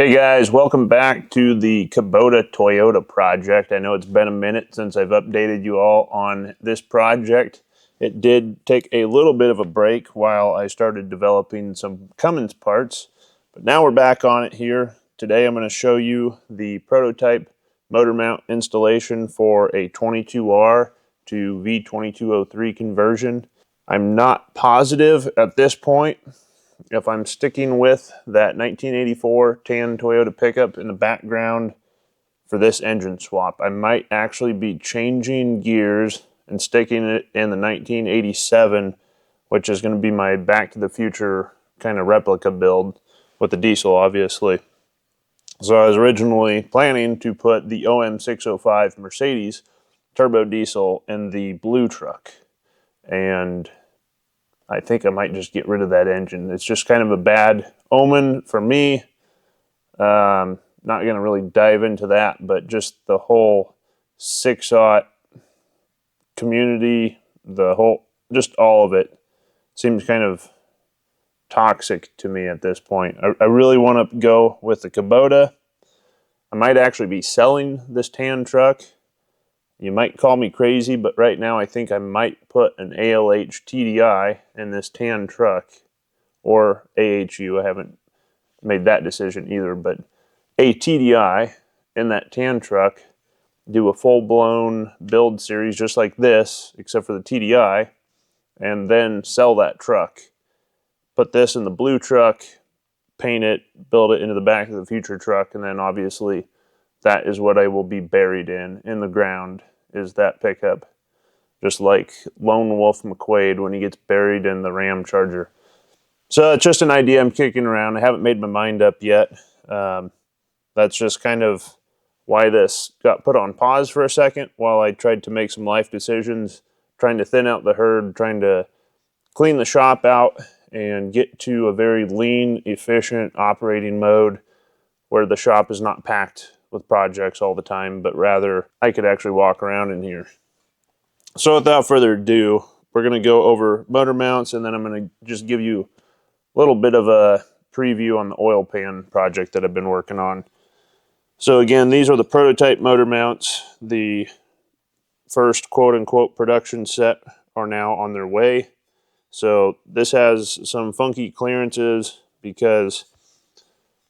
Hey guys, welcome back to the Kubota Toyota project. I know it's been a minute since I've updated you all on this project. It did take a little bit of a break while I started developing some Cummins parts, but now we're back on it here. Today I'm going to show you the prototype motor mount installation for a 22R to V2203 conversion. I'm not positive at this point if I'm sticking with that 1984 tan Toyota pickup in the background for this engine swap. I might actually be changing gears and sticking it in the 1987, which is going to be my Back to the Future kind of replica build with the diesel, obviously. So I was originally planning to put the OM605 Mercedes turbo diesel in the blue truck, and I think I might just get rid of that engine. It's just kind of a bad omen for me. Not going to really dive into that, but just the whole 6-aught community, just all of it seems kind of toxic to me at this point. I really want to go with the Kubota. I might actually be selling this tan truck. You might call me crazy, but right now I think I might put an ALH TDI in this tan truck, or AHU. I haven't made that decision either, but a TDI in that tan truck, do a full-blown build series just like this, except for the TDI, and then sell that truck. Put this in the blue truck, paint it, build it into the Back of the Future truck, and then obviously that is what I will be buried in the ground, is that pickup. Just like Lone Wolf McQuade when he gets buried in the Ram Charger. So it's just an idea I'm kicking around. I haven't made my mind up yet. That's just kind of why this got put on pause for a second while I tried to make some life decisions, trying to thin out the herd, trying to clean the shop out and get to a very lean, efficient operating mode where the shop is not packed with projects all the time, but rather I could actually walk around in here. So without further ado, we're going to go over motor mounts, and then I'm going to just give you a little bit of a preview on the oil pan project that I've been working on. So again, these are the prototype motor mounts. The first quote-unquote production set are now on their way. So this has some funky clearances because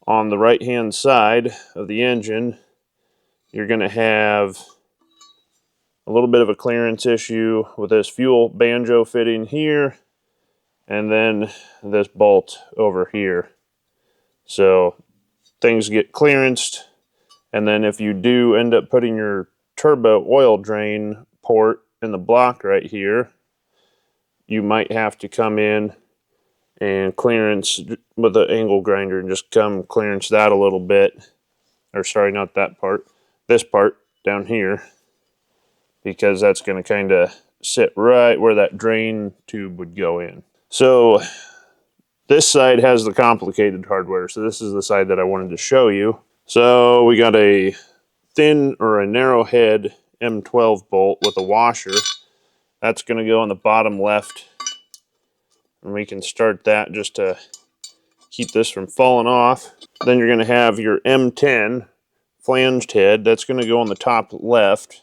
on the right-hand side of the engine, you're going to have a little bit of a clearance issue with this fuel banjo fitting here, and then this bolt over here. So things get clearanced, and then if you do end up putting your turbo oil drain port in the block right here, you might have to come in and clearance with the angle grinder and just come clearance that a little bit. Or sorry, not that part. This part down here, because that's going to kind of sit right where that drain tube would go in. So this side has the complicated hardware. So this is the side that I wanted to show you. So we got a thin or a narrow head M12 bolt with a washer. That's going to go on the bottom left. And we can start that just to keep this from falling off. Then you're going to have your M10 flanged head. That's going to go on the top left.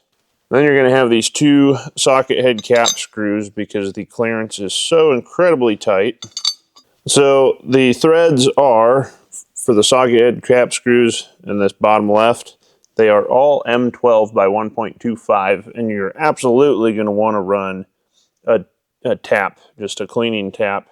Then you're going to have these two socket head cap screws because the clearance is so incredibly tight. So the threads are, for the socket head cap screws in this bottom left, they are all M12 by 1.25, and you're absolutely going to want to run a tap, just a cleaning tap,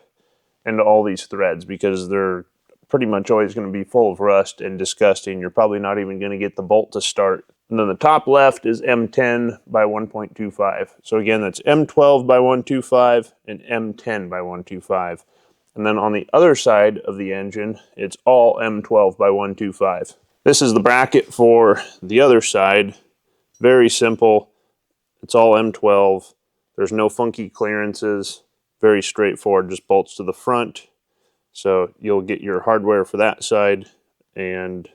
into all these threads because they're pretty much always going to be full of rust and disgusting. You're probably not even going to get the bolt to start. And then the top left is M10 by 1.25. So again, that's M12 by 125 and M10 by 125. And then on the other side of the engine, it's all M12 by 125. This is the bracket for the other side. Very simple. It's all M12. There's no funky clearances. Very straightforward, just bolts to the front. So you'll get your hardware for that side, and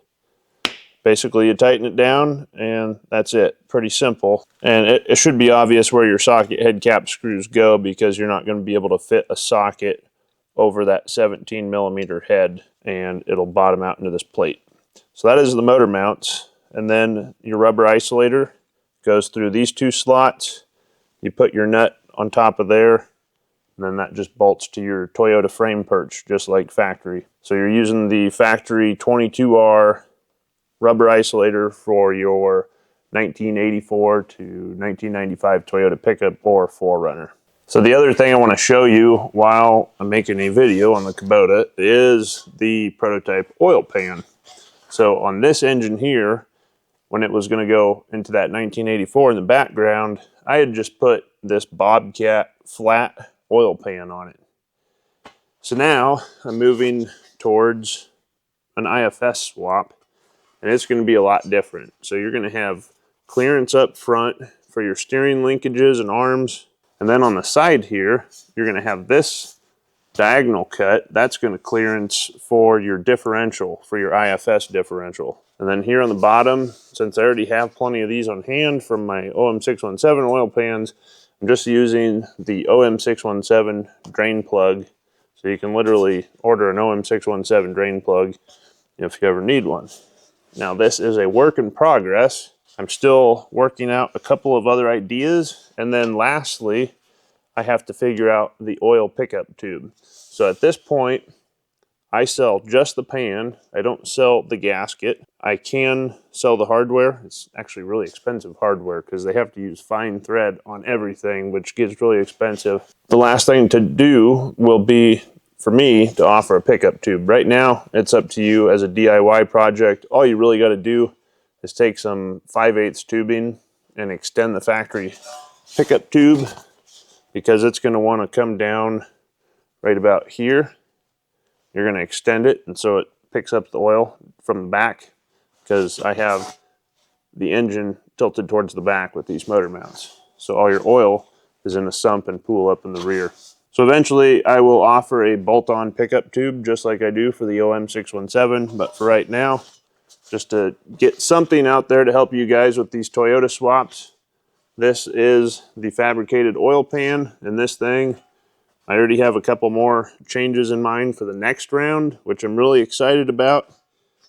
basically you tighten it down and that's it. Pretty simple. And it should be obvious where your socket head cap screws go because you're not going to be able to fit a socket over that 17 millimeter head, and it'll bottom out into this plate. So that is the motor mounts, and then your rubber isolator goes through these two slots. You put your nut on top of there, and then that just bolts to your Toyota frame perch, just like factory. So you're using the factory 22R rubber isolator for your 1984 to 1995 Toyota pickup or 4Runner. So the other thing I want to show you while I'm making a video on the Kubota is the prototype oil pan. So on this engine here, when it was going to go into that 1984 in the background, I had just put this Bobcat flat oil pan on it. So now I'm moving towards an IFS swap, and it's going to be a lot different. So you're going to have clearance up front for your steering linkages and arms. And then on the side here, you're going to have this diagonal cut. That's going to clearance for your differential, for your IFS differential. And then here on the bottom, since I already have plenty of these on hand from my OM617 oil pans, I'm just using the OM617 drain plug. So you can literally order an OM617 drain plug if you ever need one. Now this is a work in progress. I'm still working out a couple of other ideas. And then lastly, I have to figure out the oil pickup tube. So at this point, I sell just the pan. I don't sell the gasket. I can sell the hardware. It's actually really expensive hardware because they have to use fine thread on everything, which gets really expensive. The last thing to do will be for me to offer a pickup tube. Right now, it's up to you as a DIY project. All you really got to do is take some 5/8 tubing and extend the factory pickup tube, because it's going to want to come down right about here. You're going to extend it, and so it picks up the oil from the back, because I have the engine tilted towards the back with these motor mounts. So all your oil is in a sump and pool up in the rear. So eventually I will offer a bolt-on pickup tube just like I do for the OM617, but for right now, just to get something out there to help you guys with these Toyota swaps, this is the fabricated oil pan. And this thing, I already have a couple more changes in mind for the next round, which I'm really excited about.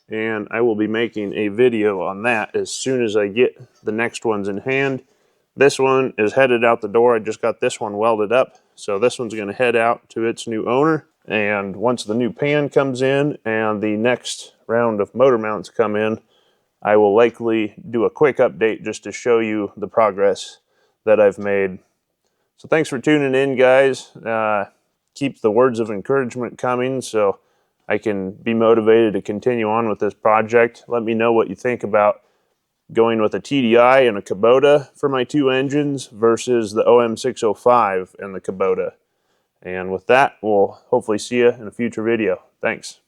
And I will be making a video on that as soon as I get the next ones in hand. This one is headed out the door. I just got this one welded up. So this one's going to head out to its new owner. And once the new pan comes in and the next round of motor mounts come in, I will likely do a quick update just to show you the progress that I've made. So thanks for tuning in, guys. Keep the words of encouragement coming so I can be motivated to continue on with this project. Let me know what you think about going with a TDI and a Kubota for my two engines versus the OM605 and the Kubota. And with that, we'll hopefully see you in a future video. Thanks.